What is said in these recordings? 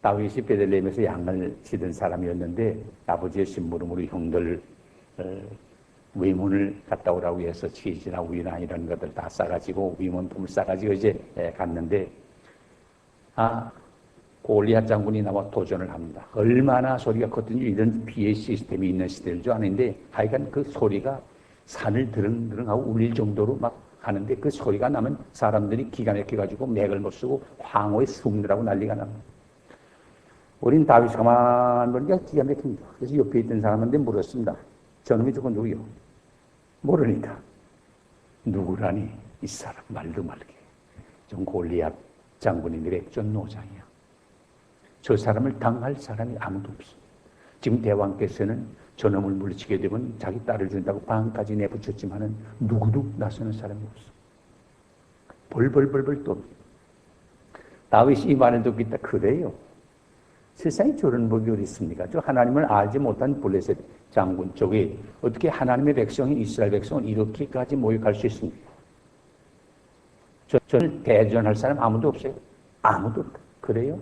다윗이 베들레헴에서 양을 치던 사람이었는데 아버지의 심부름으로 형들 위문을 갔다 오라고 해서 치즈나 우유나 이런 것들 다 싸가지고 위문품을 싸가지고 이제 갔는데 골리앗 장군이 나와 도전을 합니다. 얼마나 소리가 컸든지 이런 피해 시스템이 있는 시대일 줄 아는데 하여간 그 소리가 산을 드릉드릉하고 울릴 정도로 막 하는데 그 소리가 나면 사람들이 기가 막혀가지고 맥을 못 쓰고 황호에 숨느라고 난리가 납니다. 우린 다윗이 가만 보니까 기가 막힙니다. 그래서 옆에 있던 사람한테 물었습니다. 저놈이 저거 누구요? 모르니까. 누구라니? 이 사람 말도 말게. 좀 골리앗 장군이 액전 노장이야. 저 사람을 당할 사람이 아무도 없어. 지금 대왕께서는 저놈을 물리치게 되면 자기 딸을 준다고 방까지 내붙였지만은 누구도 나서는 사람이 없어. 벌벌벌벌 또. 다윗이 이 말을 듣고 있다. 그래요. 세상에 저런 법이 어디 있습니까? 저 하나님을 알지 못한 블레셋 장군 쪽에 어떻게 하나님의 백성인 이스라엘 백성은 이렇게까지 모욕할 수 있습니까? 저를 대전할 사람 아무도 없어요. 아무도 없다. 그래요?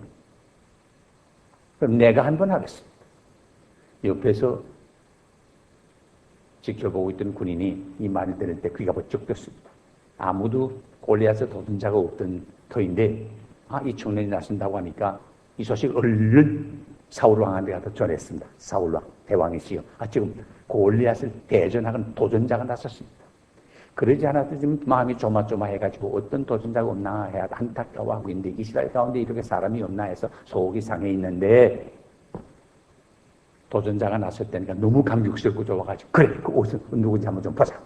그럼 내가 한번 하겠습니다. 옆에서 지켜보고 있던 군인이 이 말을 들을 때 귀가 번쩍 떴습니다. 아무도 골리앗을 도둔 자가 없던 터인데 이 청년이 나선다고 하니까 이 소식을 얼른 사울왕한테 가서 전했습니다. 사울왕, 대왕이시여. 지금 골리앗을 대전하는 도전자가 나섰습니다. 그러지 않아도 지금 마음이 조마조마해가지고 어떤 도전자가 없나 해야 안타까워하고 있는데 이스라엘 가운데 이렇게 사람이 없나 해서 속이 상해 있는데 도전자가 나섰다니까 너무 감격스럽고 좋아가지고 그래, 그 옷은 누군지 한번 좀 보자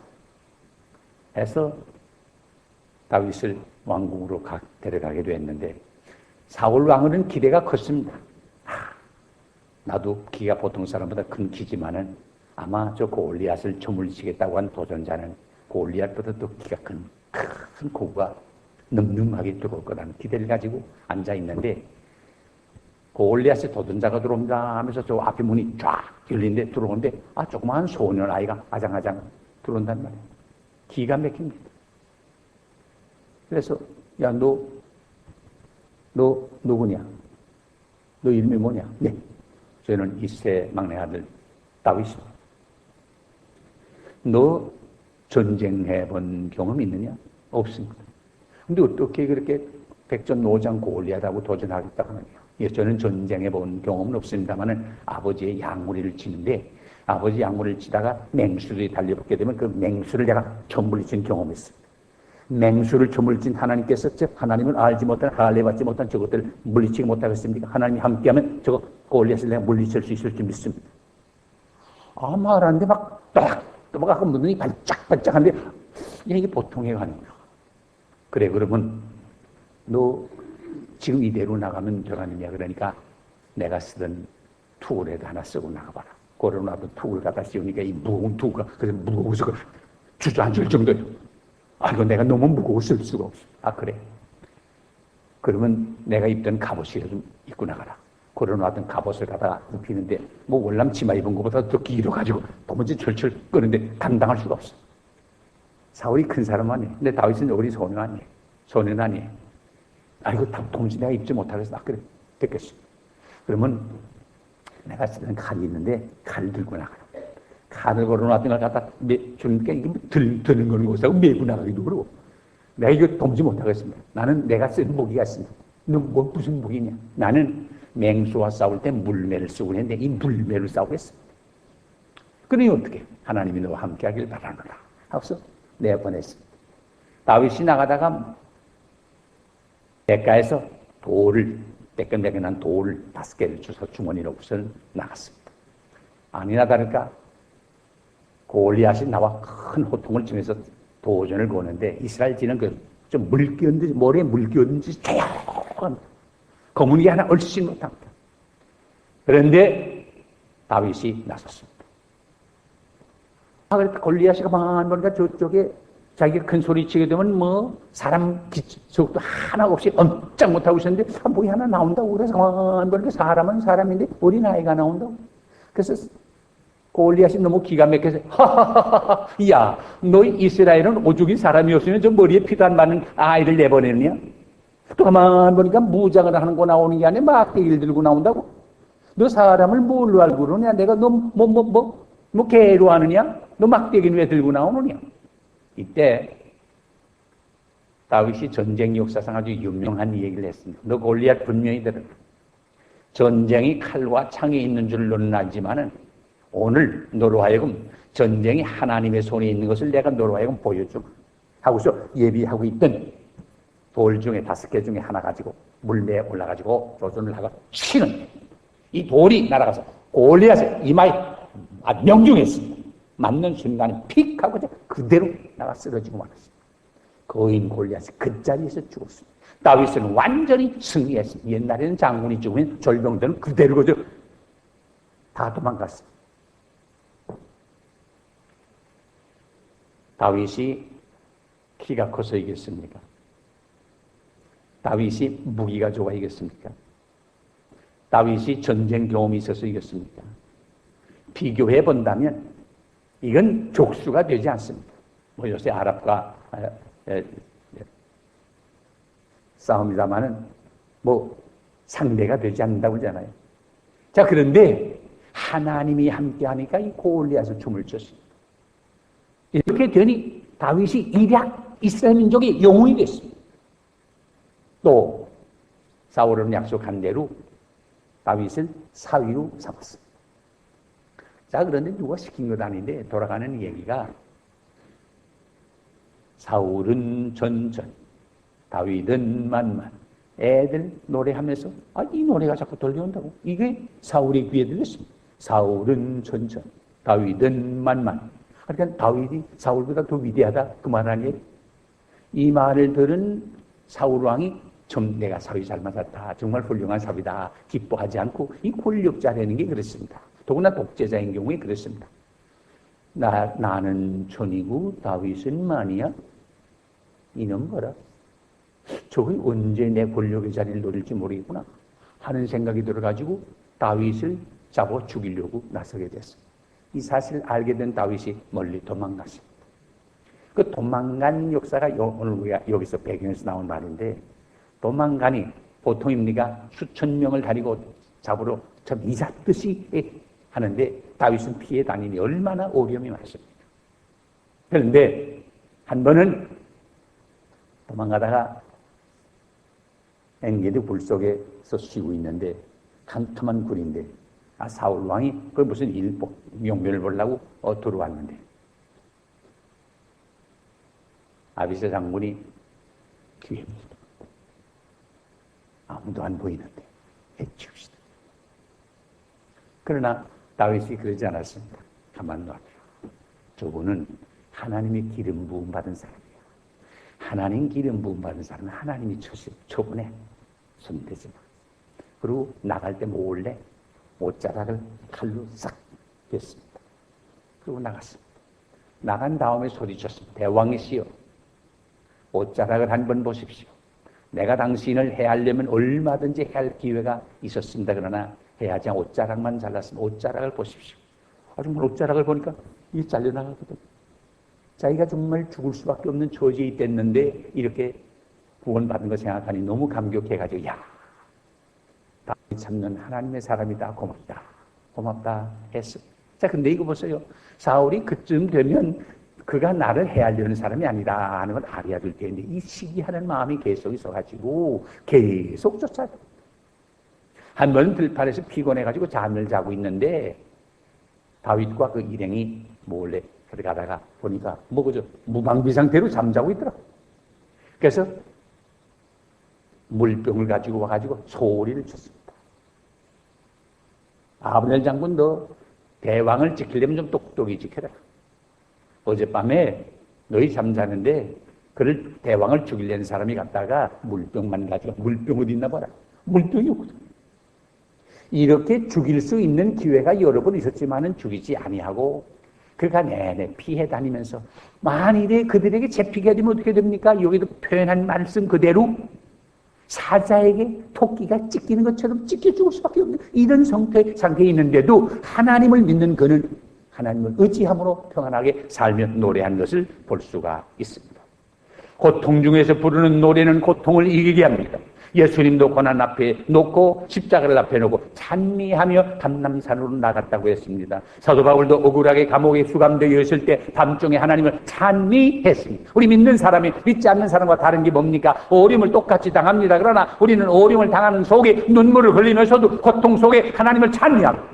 해서 다윗을 왕궁으로 데려가게 됐는데 사울 왕은 기대가 컸습니다. 나도 키가 보통 사람보다 큰 키지만은 아마 저 골리앗을 저물치겠다고 한 도전자는 골리앗보다 더 키가 큰 고구가 늠름하게 들어올 거라는 기대를 가지고 앉아 있는데 골리앗의 도전자가 들어옵니다 하면서 저 앞에 문이 쫙 열리는데 들어오는데 조그마한 소년 아이가 아장아장 들어온단 말이에요. 기가 막힙니다. 그래서 야 너 누구냐? 너 이름이 뭐냐? 네, 저는 이세 막내 아들 다윗입니다. 너 전쟁해본 경험 있느냐? 없습니다. 근데 어떻게 그렇게 백전노장 골리앗하고 도전하겠다고 하느냐? 예, 저는 전쟁해본 경험은 없습니다만은 아버지의 양무리를 치는데 아버지 양무리를 치다가 맹수들이 달려붙게 되면 그 맹수를 내가 처물리친 경험이 있습니다. 맹수를 저물친 하나님께서 하나님을 알지 못한 할례받지 못한 저것들을 물리치지 못하겠습니까? 하나님이 함께하면 저거 골리앗을 내가 물리칠 수 있을 줄 믿습니다. 말하는데 막 또막 눈이 반짝반짝한데 이게 보통의 아닙니다. 그래 그러면 너 지금 이대로 나가면 되가느냐 그러니까 내가 쓰던 투구라도 하나 쓰고 나가봐라. 고려놔도 투구를 갖다 씌우니까 이 무거운 투구가 그래서 무거워서 주저앉을 정도예요. 이거 내가 너무 무거워 쓸 수가 없어. 그래. 그러면 내가 입던 갑옷이라도 좀 입고 나가라. 걸어놨던 갑옷을 갖다가 입히는데 월남 치마 입은 것보다 더 길어가지고 도무지 철철 끄는데 감당할 수가 없어. 사울이 큰 사람 아니에요. 근데 다윗은 어린 소년 아니에요. 소년 아니에요. 이거 도무지 내가 입지 못하겠어. 그래. 됐겠어. 그러면 내가 쓰던 칼이 있는데 칼을 들고 나가라. 칼을 걸어놨던 걸 갖다 주니까 이게 드는 건 것하고 메고 나가기도 그러고 내가 이거 도무지 못하겠습니다. 나는 내가 쓴 무기가 있습니다. 너 무슨 무기냐? 나는 맹수와 싸울 때 물매를 쓰고 했는데 이 물매를 싸우겠어. 그러니 어떻게? 하나님이 너와 함께 하길 바라노라 하고서 내보냈습니다. 다윗이 나가다가 냇가에서 돌을 떼끈떼끈한 돌을 5개를 주서 주머니로 우선 나갔습니다. 아니나 다를까 골리앗이 나와 큰 호통을 치면서 도전을 거는데 이스라엘지는 좀 물기었는지 머리에 물기었는지 조용합니다. 검은 게 하나 얼씬 못합니다. 그런데 다윗이 나섰습니다. 그러니까 골리앗이 가만 보니까 저쪽에 자기가 큰 소리 치게 되면 사람 기척도 하나 없이 엄청 못하고 있었는데 뭐이 하나 나온다고 그래서 가만 보니까 사람은 사람인데 어린아이가 나온다고. 그래서 골리앗이 너무 기가 막혀서 하하하하 야 너 이스라엘은 오죽인 사람이었으면 저 머리에 피도 안 맞는 아이를 내보내느냐? 또 가만 보니까 무장을 하는 거 나오는 게 아니라 막대기를 들고 나온다고. 너 사람을 뭘로 알고 그러냐? 내가 너 개로 하느냐? 너 막대기는 왜 들고 나오느냐? 이때 다윗이 전쟁 역사상 아주 유명한 얘기를 했습니다. 너 골리앗 분명히 들어. 전쟁이 칼과 창에 있는 줄 너는 알지만은 오늘 너로 하여금 전쟁이 하나님의 손에 있는 것을 내가 너로 하여금 보여주마 하고서 예비하고 있던 돌 중에 5개 중에 하나 가지고 물매에 올라가지고 조준을 하고 치는 이 돌이 날아가서 골리앗의 이마에 명중했습니다. 맞는 순간에 픽 하고 그대로 나가 쓰러지고 말았습니다. 거인 골리앗이 그 자리에서 죽었습니다. 다윗은 완전히 승리했습니다. 옛날에는 장군이 죽으면 절병들은 그대로 그저 다 도망갔습니다. 다윗이 키가 커서 이겼습니까? 다윗이 무기가 좋아 이겼습니까? 다윗이 전쟁 경험이 있어서 이겼습니까? 비교해 본다면 이건 족수가 되지 않습니다. 뭐 요새 아랍과 싸움이다마는 뭐 상대가 되지 않는다고 하잖아요. 자, 그런데 하나님이 함께 하니까 이 골리앗을 춤을 췄습니다. 이렇게 되니 다윗이 일약 이스라엘 민족의 영웅이 됐습니다. 또 사울은 약속한 대로 다윗을 사위로 삼았습니다. 자, 그런데 누가 시킨 것 아닌데 돌아가는 얘기가 사울은 전전, 다윗은 만만. 애들 노래하면서 이 노래가 자꾸 들려온다고. 이게 사울의 귀에 들렸습니다. 사울은 전전, 다윗은 만만. 그러니까 다윗이 사울보다 더 위대하다 그 말 아니에요? 이 말을 들은 사울 왕이 좀 내가 사위 잘 맞았다. 정말 훌륭한 사위다. 기뻐하지 않고 이 권력자라는 게 그렇습니다. 더구나 독재자인 경우에 그렇습니다. 나는 천이고 다윗은 만이야? 이놈 봐라. 저거 언제 내 권력의 자리를 노릴지 모르겠구나 하는 생각이 들어가지고 다윗을 잡아 죽이려고 나서게 됐습니다. 이 사실을 알게 된 다윗이 멀리 도망갔습니다. 그 도망간 역사가 오늘 우리가 여기서 배경에서 나온 말인데 도망가니 보통입니까? 수천 명을 다니고 잡으러 참 이잡듯이 하는데 다윗은 피해 다니니 얼마나 어려움이 많습니까? 그런데 한 번은 도망가다가 엔게디 불 속에서 쉬고 있는데 캄캄한 굴인데 사울 왕이 그 무슨 용변을 보려고 들어왔는데 아비새 장군이 뒤에 아무도 안 보이는데 해치우시다. 그러나 다윗이 그러지 않았습니다. 가만 놔둬요. 저분은 하나님의 기름 부음 받은 사람이에요. 하나님 기름 부음 받은 사람은 하나님이 초분에 손대지 마. 그리고 나갈 때 몰래 옷자락을 칼로 싹 뺐습니다. 그리고 나갔습니다. 나간 다음에 소리쳤습니다. 대왕이시여, 옷자락을 한번 보십시오. 내가 당신을 해하려면 얼마든지 해할 기회가 있었습니다. 그러나 해하지 않고 옷자락만 잘랐으면 옷자락을 보십시오. 정말 옷자락을 보니까 이게 잘려나가거든. 자기가 정말 죽을 수밖에 없는 처지에 있댔는데 이렇게 구원받은 거 생각하니 너무 감격해가지고 다윗 참는 하나님의 사람이다. 고맙다. 고맙다 했어. 자, 근데 이거 보세요. 사울이 그쯤 되면 그가 나를 해하려는 사람이 아니다 하는 걸 알아야 될 텐데 이 시기하는 마음이 계속 있어가지고 계속 쫓아요. 한 번은 들판에서 피곤해가지고 잠을 자고 있는데 다윗과 그 일행이 몰래 들어가다가 보니까 그저 무방비 상태로 잠자고 있더라. 그래서 물병을 가지고 와가지고 소리를 쳤습니다. 아브넬 장군, 너 대왕을 지키려면 좀 똑똑히 지켜라. 어젯밤에 너희 잠자는데 그를 대왕을 죽이려는 사람이 갔다가 물병만 가지고 물병 어디 있나 봐라. 물병이 없거든. 이렇게 죽일 수 있는 기회가 여러 번 있었지만은 죽이지 아니하고 그가 내내 피해 다니면서 만일에 그들에게 잡히게 되면 어떻게 됩니까? 여기도 표현한 말씀 그대로 사자에게 토끼가 찢기는 것처럼 찢겨 죽을 수밖에 없는 이런 상태에 있는데도 하나님을 믿는 그는 하나님을 의지함으로 평안하게 살며 노래한 것을 볼 수가 있습니다. 고통 중에서 부르는 노래는 고통을 이기게 합니다. 예수님도 고난 앞에 놓고 십자가를 앞에 놓고 찬미하며 감람산으로 나갔다고 했습니다. 사도 바울도 억울하게 감옥에 수감되어 있을 때 밤중에 하나님을 찬미했습니다. 우리 믿는 사람이 믿지 않는 사람과 다른 게 뭡니까? 오림을 똑같이 당합니다. 그러나 우리는 오림을 당하는 속에 눈물을 흘리면서도 고통 속에 하나님을 찬미합니다.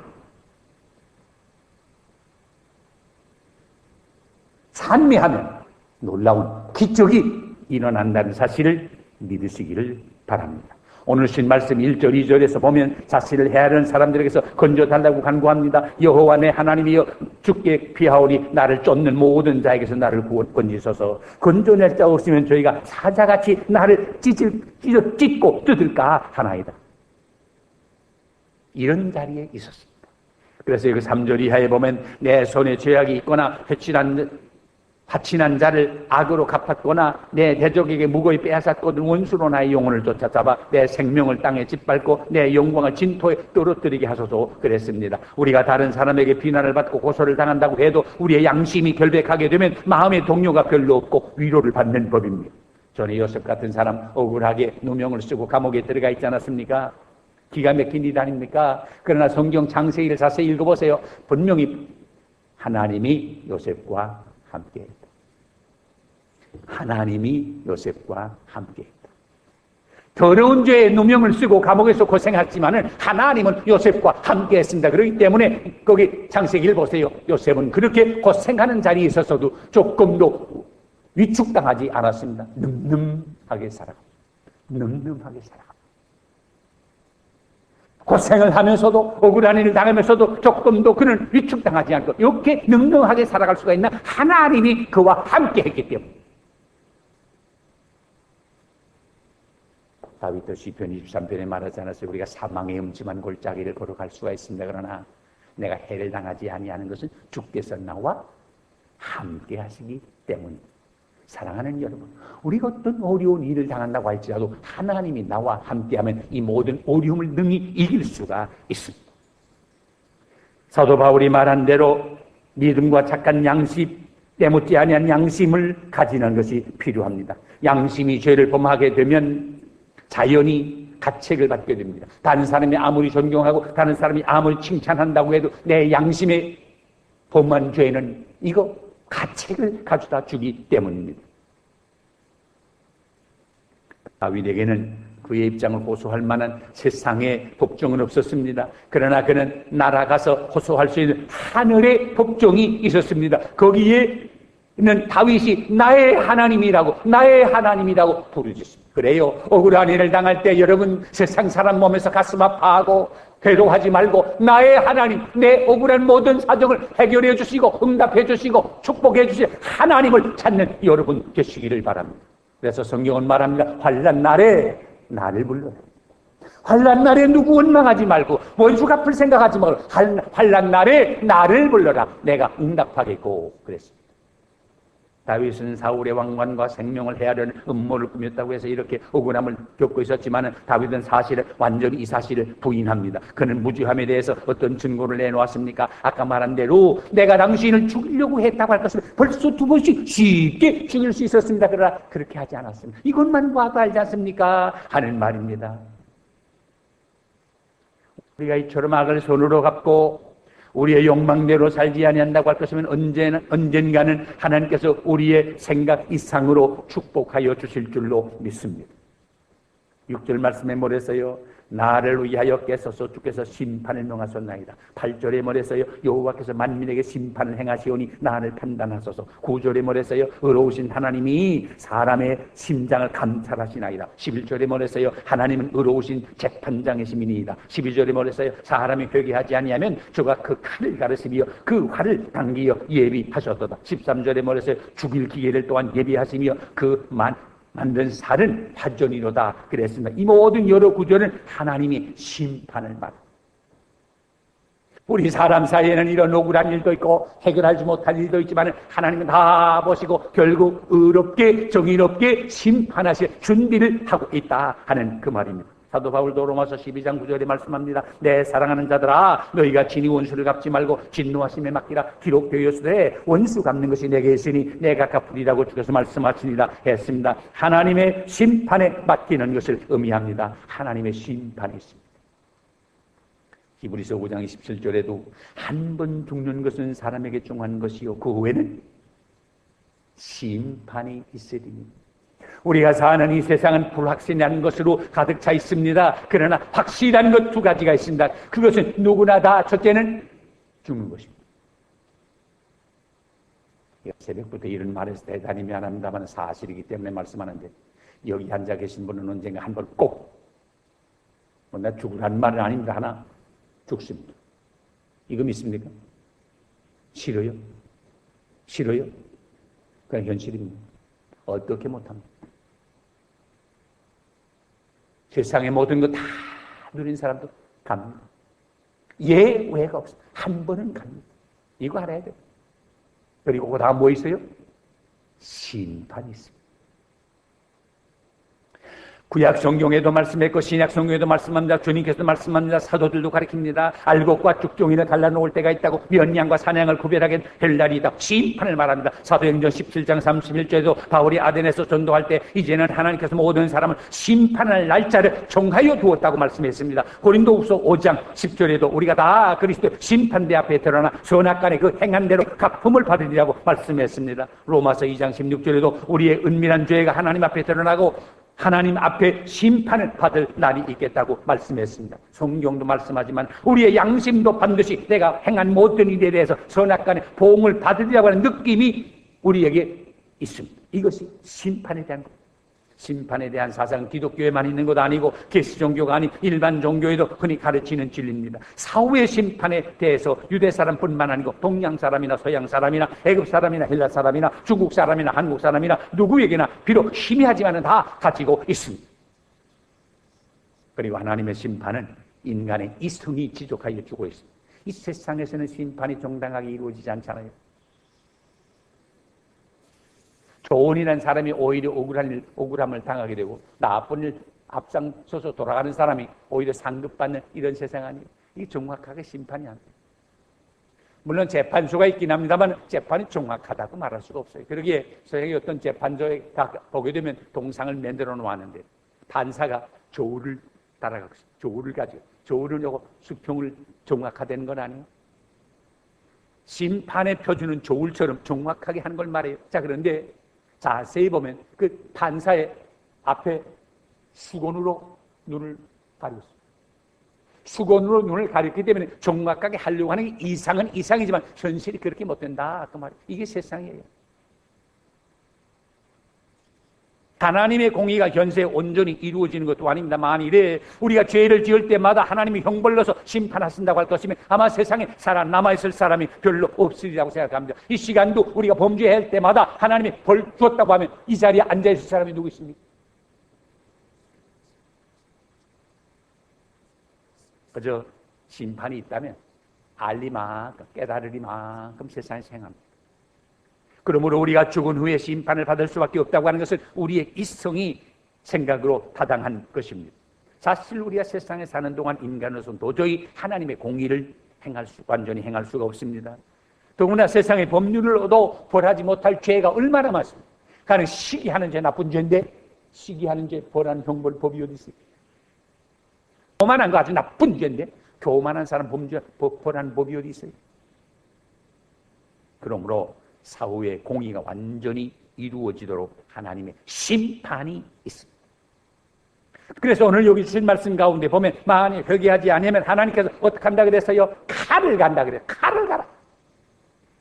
찬미하면 놀라운 기적이 일어난다는 사실을 믿으시기를 바랍니다. 오늘 신 말씀 1절 2절에서 보면 자신을 헤아리는 사람들에게서 건져달라고 간구합니다. 여호와 내 하나님이여 주께 피하오니 나를 쫓는 모든 자에게서 나를 건지소서. 건져낼 자 없으면 저희가 사자같이 나를 찢고 뜯을까 하나이다. 이런 자리에 있었습니다. 그래서 여기 3절 이하에 보면 내 손에 죄악이 있거나 하친한 자를 악으로 갚았거나 내 대적에게 무고히 빼앗았거든 원수로 나의 영혼을 쫓아잡아 내 생명을 땅에 짓밟고 내 영광을 진토에 떨어뜨리게 하소서 그랬습니다. 우리가 다른 사람에게 비난을 받고 고소를 당한다고 해도 우리의 양심이 결백하게 되면 마음의 동료가 별로 없고 위로를 받는 법입니다. 전에 요셉 같은 사람 억울하게 누명을 쓰고 감옥에 들어가 있지 않았습니까? 기가 막힌 일 아닙니까? 그러나 성경 자세히 읽어보세요. 분명히 하나님이 요셉과 함께했다. 하나님이 요셉과 함께했다. 더러운 죄에 누명을 쓰고 감옥에서 고생했지만은 하나님은 요셉과 함께했습니다. 그렇기 때문에 거기 창세기를 보세요. 요셉은 그렇게 고생하는 자리에 있어서도 조금도 위축당하지 않았습니다. 늠름하게 살아갑니다. 늠름하게 살아갑니다. 고생을 하면서도 억울한 일을 당하면서도 조금도 그는 위축당하지 않고 이렇게 능능하게 살아갈 수가 있나? 하나님이 그와 함께 했기 때문에. 다윗도 시편 23편에 말하지 않았어요? 우리가 사망의 음침한 골짜기를 걸어갈 수가 있습니다. 그러나 내가 해를 당하지 아니하는 것은 주께서 나와 함께 하시기 때문입니다. 사랑하는 여러분, 우리가 어떤 어려운 일을 당한다고 할지라도 하나님이 나와 함께하면 이 모든 어려움을 능히 이길 수가 있습니다. 사도 바울이 말한 대로 믿음과 착한 양심, 때묻지 아니한 양심을 가지는 것이 필요합니다. 양심이 죄를 범하게 되면 자연히 가책을 받게 됩니다. 다른 사람이 아무리 존경하고 다른 사람이 아무리 칭찬한다고 해도 내 양심에 범한 죄는 이거 가책을 가져다 주기 때문입니다. 다윗에게는 그의 입장을 호소할 만한 세상의 법정은 없었습니다. 그러나 그는 날아가서 호소할 수 있는 하늘의 법정이 있었습니다. 거기에는 다윗이 나의 하나님이라고 부르짖습니다. 그래요. 억울한 일을 당할 때 여러분 세상 사람 몸에서 가슴 아파하고 괴로워하지 말고 나의 하나님, 내 억울한 모든 사정을 해결해 주시고 응답해 주시고 축복해 주실 하나님을 찾는 여러분 되시기를 바랍니다. 그래서 성경은 말합니다. 환난 날에 나를 불러라. 환난 날에 누구 원망하지 말고 원수 갚을 생각하지 말고 환난 날에 나를 불러라. 내가 응답하겠고 그랬습니다. 다윗은 사울의 왕관과 생명을 헤아려는 음모를 꾸몄다고 해서 이렇게 억울함을 겪고 있었지만 다윗은 완전히 이 사실을 부인합니다. 그는 무죄함에 대해서 어떤 증거를 내놓았습니까? 아까 말한 대로 내가 당신을 죽이려고 했다고 할 것을 벌써 2번씩 쉽게 죽일 수 있었습니다. 그러나 그렇게 하지 않았습니다. 이것만 봐도 알지 않습니까? 하는 말입니다. 우리가 이처럼 악을 손으로 갚고 우리의 욕망대로 살지 아니한다고 할 것이면 언젠가는 하나님께서 우리의 생각 이상으로 축복하여 주실 줄로 믿습니다. 6절 말씀에 뭐랬어요? 나를 위하여 깨서서 주께서 심판을 명하셨나이다. 8절에 뭐랬어요? 여호와께서 만민에게 심판을 행하시오니 나를 판단하소서. 9절에 뭐랬어요? 의로우신 하나님이 사람의 심장을 감찰하시나이다. 11절에 뭐랬어요? 하나님은 의로우신 재판장이시니이다. 12절에 뭐랬어요? 사람이 회개하지 아니하면 주가 그 칼을 가르시며 그 활을 당기어 예비하셨도다. 13절에 뭐랬어요? 죽일 기계를 또한 예비하시며 만든 살은 화전이로다 그랬습니다. 이 모든 여러 구절은 하나님이 심판을 받아. 우리 사람 사이에는 이런 억울한 일도 있고 해결하지 못할 일도 있지만 하나님은 다 보시고 결국 의롭게 정의롭게 심판하실 준비를 하고 있다 하는 그 말입니다. 사도 바울도 로마서 12장 9절에 말씀합니다. 내 사랑하는 자들아, 너희가 진이 원수를 갚지 말고 진노하심에 맡기라. 기록 되었으되 원수 갚는 것이 내게 있으니 내가 갚으리라고 주께서 말씀하시니라 했습니다. 하나님의 심판에 맡기는 것을 의미합니다. 하나님의 심판이 있습니다. 히브리서 5장 27절에도 한 번 죽는 것은 사람에게 중한 것이요 그 후에는 심판이 있으리니. 우리가 사는 이 세상은 불확실한 것으로 가득 차 있습니다. 그러나 확실한 것 두 가지가 있습니다. 그것은 누구나 다 첫째는 죽는 것입니다. 새벽부터 이런 말해서 대단히 미안합니다만 사실이기 때문에 말씀하는데, 여기 앉아 계신 분은 언젠가 한 번 꼭, 나 죽으라는 말은 아닙니다. 하나 죽습니다. 이거 믿습니까? 싫어요? 싫어요? 그냥 현실입니다. 어떻게 못합니까? 세상의 모든 거 다 누린 사람도 갑니다. 예외가 없어요. 한 번은 갑니다. 이거 알아야 돼요. 그리고 그 다음 뭐 있어요? 심판이 있습니다. 구약 성경에도 말씀했고 신약 성경에도 말씀합니다. 주님께서도 말씀합니다. 사도들도 가르칩니다. 알곡과 죽종이를 갈라놓을 때가 있다고, 면양과 산양을 구별하게 될 날이 있다. 심판을 말합니다. 사도행전 17장 31절에도 바울이 아덴에서 전도할 때 이제는 하나님께서 모든 사람을 심판할 날짜를 정하여 두었다고 말씀했습니다. 고린도후서 5장 10절에도 우리가 다 그리스도 심판대 앞에 드러나 선악간에 그 행한 대로 갚음을 받으리라고 말씀했습니다. 로마서 2장 16절에도 우리의 은밀한 죄가 하나님 앞에 드러나고 하나님 앞에 심판을 받을 날이 있겠다고 말씀했습니다. 성경도 말씀하지만 우리의 양심도 반드시 내가 행한 모든 일에 대해서 선악간에 보응을 받으리라고 하는 느낌이 우리에게 있습니다. 이것이 심판에 대한 것. 심판에 대한 사상은 기독교에만 있는 것 아니고 개시 종교가 아닌 일반 종교에도 흔히 가르치는 진리입니다. 사후의 심판에 대해서 유대 사람뿐만 아니고 동양 사람이나 서양 사람이나 애굽 사람이나 헬라 사람이나 중국 사람이나 한국 사람이나 누구에게나 비록 희미하지만은 다 가지고 있습니다. 그리고 하나님의 심판은 인간의 이성이 지적하여 주고 있습니다. 이 세상에서는 심판이 정당하게 이루어지지 않잖아요. 좋은 일한 사람이 오히려 억울함을 당하게 되고, 나쁜 일 앞장서서 돌아가는 사람이 오히려 상급받는 이런 세상 아니에요. 이게 정확하게 심판이 안 돼요. 물론 재판소가 있긴 합니다만 재판이 정확하다고 말할 수가 없어요. 그러기에 서양의 어떤 재판소에 보게 되면 동상을 만들어 놓았는데 판사가 조를 따라가고 있어요. 조를 가지고 조를 요거 수평을 정확화되는 건 아니에요. 심판의 표준은 조울처럼 정확하게 하는 걸 말해요. 자, 그런데 자세히 보면 그 판사의 앞에 수건으로 눈을 가리고 있습니다. 수건으로 눈을 가리기 때문에 정확하게 하려고 하는 게 이상은 이상이지만 현실이 그렇게 못된다 그 말이에요. 이게 세상이에요. 하나님의 공의가 현세에 온전히 이루어지는 것도 아닙니다. 만일에 우리가 죄를 지을 때마다 하나님이 형벌로서 심판하신다고 할 것이면 아마 세상에 살아남아있을 사람이 별로 없으리라고 생각합니다. 이 시간도 우리가 범죄할 때마다 하나님이 벌 주었다고 하면 이 자리에 앉아있을 사람이 누구 있습니까? 그저 심판이 있다면 알리만큼 깨달으리만큼 세상에서 행합니다. 그러므로 우리가 죽은 후에 심판을 받을 수밖에 없다고 하는 것은 우리의 이성이 생각으로 타당한 것입니다. 사실 우리가 세상에 사는 동안 인간으로서는 도저히 하나님의 공의를 완전히 행할 수가 없습니다. 더구나 세상의 법률로도 벌하지 못할 죄가 얼마나 많습니다. 가령 시기하는 죄 나쁜 죄인데 시기하는 죄 벌하는 형벌 법이 어디 있습니까? 교만한 거 아주 나쁜 죄인데 교만한 사람 벌하는 법이 어디 있어요? 그러므로 사후의 공의가 완전히 이루어지도록 하나님의 심판이 있습니다. 그래서 오늘 여기 주신 말씀 가운데 보면 만약 회개하지 않으면 하나님께서 어떻게 한다 그랬어요? 칼을 간다 그래요. 칼을 가라.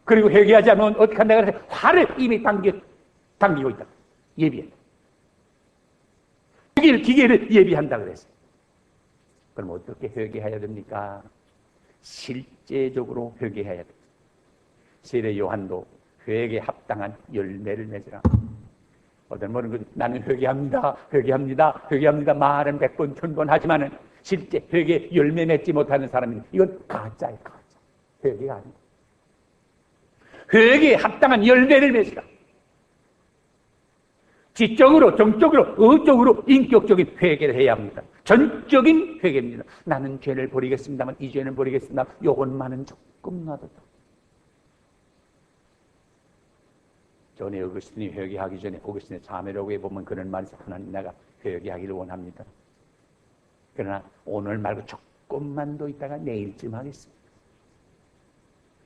그리고 회개하지 않으면 어떻게 한다 그랬어요? 활을 이미 당기고 있다. 예비한다. 기계를 예비한다 그랬어요. 그럼 어떻게 회개해야 됩니까? 실제적으로 회개해야 됩니다. 세례 요한도 회개에 합당한 열매를 맺으라. 어떤 분은 나는 회개합니다. 말은 100번, 1000번 하지만은 실제 회개 열매 맺지 못하는 사람입니다. 이건 가짜예요, 가짜. 회개가 아닙니다. 회개에 합당한 열매를 맺으라. 지적으로, 정적으로, 의적으로, 인격적인 회개를 해야 합니다. 전적인 회개입니다. 나는 죄를 버리겠습니다만, 이 죄는 버리겠습니다. 요것만은 조금 놔뒀다. 전에 어거스틴이 회개하기 전에 어거스틴의 자매라고에 보면 그런 말이 있어요. 하나님, 내가 회개하기를 원합니다. 그러나 오늘 말고 조금만 더 있다가 내일쯤 하겠습니다.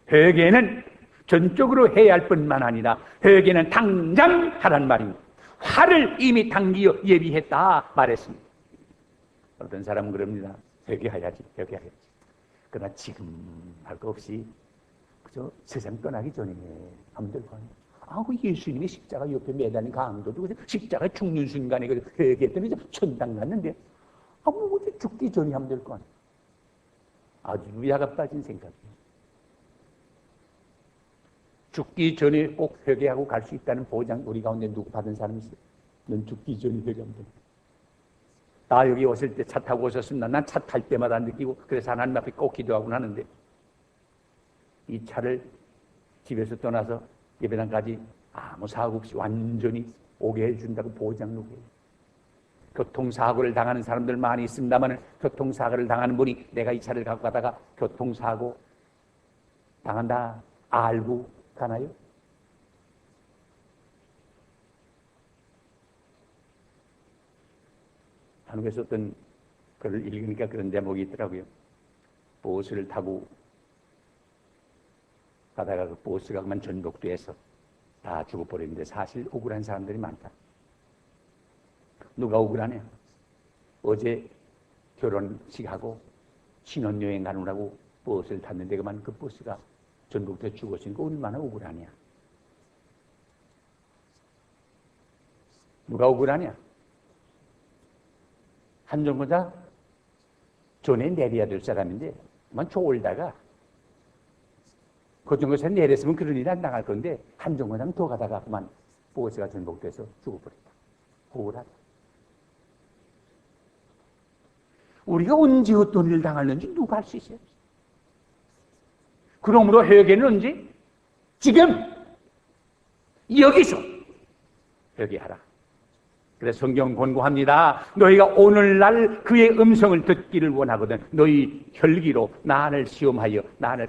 회개는 전적으로 해야 할 뿐만 아니라 회개는 당장 하란 말입니다. 화를 이미 당기어 예비했다 말했습니다. 어떤 사람은 그럽니다. 회개해야지. 그러나 지금 할 거 없이 그저 세상 떠나기 전에 하면 될 거 아니에요. 그 예수님이 십자가 옆에 매달린 강도도 십자가 죽는 순간에 회개했더니 천당 갔는데 어디 죽기 전에 하면 될 거 아니에요. 아주 야가 빠진 생각이에요. 죽기 전에 꼭 회개하고 갈 수 있다는 보장 우리 가운데 누구 받은 사람이 있어요? 넌 죽기 전에 회개하면 돼. 나 여기 오실 때 차 타고 오셨습니다. 난 차 탈 때마다 느끼고 그래서 하나님 앞에 꼭 기도하곤 하는데 이 차를 집에서 떠나서 예배당까지 아무 사고 없이 완전히 오게 해준다고 보장 누구예요? 교통사고를 당하는 사람들 많이 있습니다만 교통사고를 당하는 분이 내가 이 차를 갖고 가다가 교통사고 당한다 알고 가나요? 한국에서 어떤 글을 읽으니까 그런 제목이 있더라고요. 버스를 타고 가다가 그 버스가 그만 전복돼서 다 죽어버렸는데 사실 억울한 사람들이 많다. 누가 억울하냐? 어제 결혼식하고 신혼여행 가느라고 버스를 탔는데 그만 그 버스가 전복돼 죽었으니까 얼마나 억울하냐? 누가 억울하냐? 한정거장 전에 내려야 될 사람인데 그만 졸다가 고정거장 내렸으면 그런 일이 안 당할 건데 한정거장 더 가다가 그만 버스가 전복돼서 죽어버렸다. 억울하다. 우리가 언제 어떤 일을 당하는지 누가 알 수 있어요? 그러므로 회개는 언제? 지금 여기서 회개하라. 그래서 성경 권고합니다. 너희가 오늘날 그의 음성을 듣기를 원하거든 너희 혈기로 나를 시험하여 나를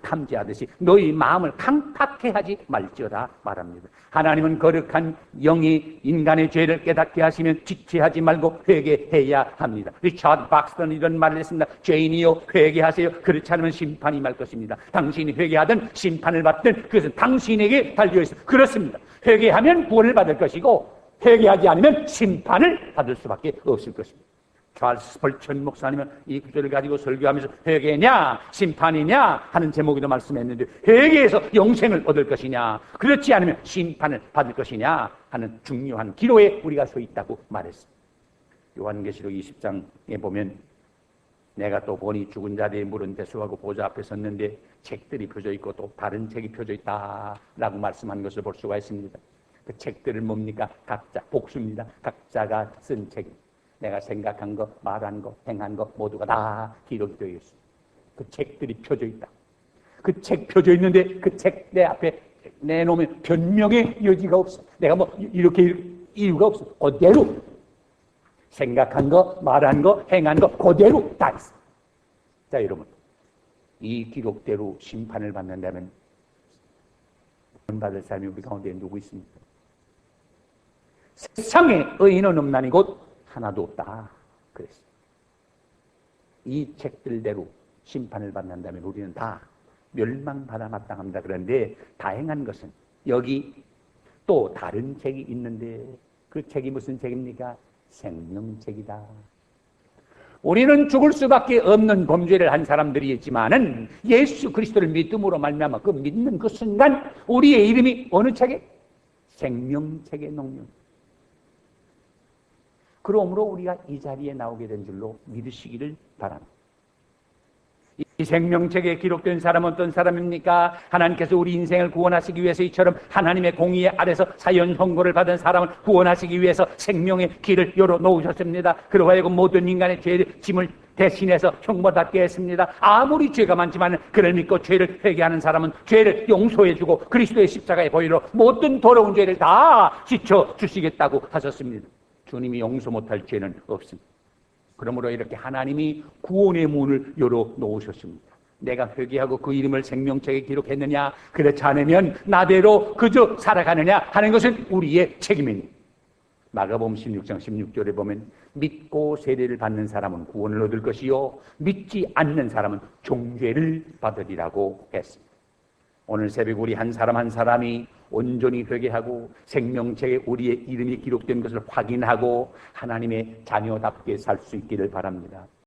탐지하듯이 너희 마음을 강팍해 하지 말지어다 말합니다. 하나님은 거룩한 영이 인간의 죄를 깨닫게 하시면 지체하지 말고 회개해야 합니다. 리차드 박스턴은 이런 말을 했습니다. 죄인이여 회개하세요. 그렇지 않으면 심판이 임할 것입니다. 당신이 회개하든 심판을 받든 그것은 당신에게 달려있어. 그렇습니다. 회개하면 구원을 받을 것이고 회개하지 않으면 심판을 받을 수밖에 없을 것입니다. 찰스 스펄전 목사님은 이 구절을 가지고 설교하면서 회개냐 심판이냐 하는 제목으로 말씀했는데 회개해서 영생을 얻을 것이냐 그렇지 않으면 심판을 받을 것이냐 하는 중요한 기로에 우리가 서 있다고 말했습니다. 요한계시록 20장에 보면 내가 또 보니 죽은 자들이 물은 대수하고 보좌 앞에 섰는데 책들이 펴져 있고 또 다른 책이 펴져 있다라고 말씀한 것을 볼 수가 있습니다. 그 책들은 뭡니까? 각자 복수입니다. 각자가 쓴 책. 내가 생각한 거, 말한 거, 행한 거 모두가 다 기록이 되어 있습니다. 그 책들이 펴져 있다. 그 책 펴져 있는데 그 책 내 앞에 내놓으면 변명의 여지가 없어. 내가 뭐 이렇게 이유가 없어. 그대로 생각한 거, 말한 거, 행한 거 그대로 다 있어. 자, 여러분, 이 기록대로 심판을 받는다면 받을 사람이 우리 가운데 누구 있습니까? 세상에 의인은 없나니 곧 하나도 없다. 그랬어요. 이 책들대로 심판을 받는다면 우리는 다 멸망받아 마땅합니다. 그런데 다행한 것은 여기 또 다른 책이 있는데 그 책이 무슨 책입니까? 생명책이다. 우리는 죽을 수밖에 없는 범죄를 한 사람들이지만은 예수 그리스도를 믿음으로 말미암아 그 믿는 그 순간 우리의 이름이 어느 책에? 생명책에 녹는. 그러므로 우리가 이 자리에 나오게 된 줄로 믿으시기를 바랍니다. 이 생명책에 기록된 사람은 어떤 사람입니까? 하나님께서 우리 인생을 구원하시기 위해서 이처럼 하나님의 공의 아래서 사형 선고를 받은 사람을 구원하시기 위해서 생명의 길을 열어놓으셨습니다. 그러고 하여금 모든 인간의 죄의 짐을 대신해서 형벌받게 했습니다. 아무리 죄가 많지만 그를 믿고 죄를 회개하는 사람은 죄를 용서해주고 그리스도의 십자가의 보혈로 모든 더러운 죄를 다 씻어주시겠다고 하셨습니다. 주님이 용서 못할 죄는 없습니다. 그러므로 이렇게 하나님이 구원의 문을 열어놓으셨습니다. 내가 회개하고 그 이름을 생명책에 기록했느냐, 그렇지 않으면 나대로 그저 살아가느냐 하는 것은 우리의 책임입니다. 마가복음 16장 16절에 보면 믿고 세례를 받는 사람은 구원을 얻을 것이요 믿지 않는 사람은 종죄를 받으리라고 했습니다. 오늘 새벽 우리 한 사람 한 사람이 온전히 회개하고 생명책에 우리의 이름이 기록된 것을 확인하고 하나님의 자녀답게 살 수 있기를 바랍니다.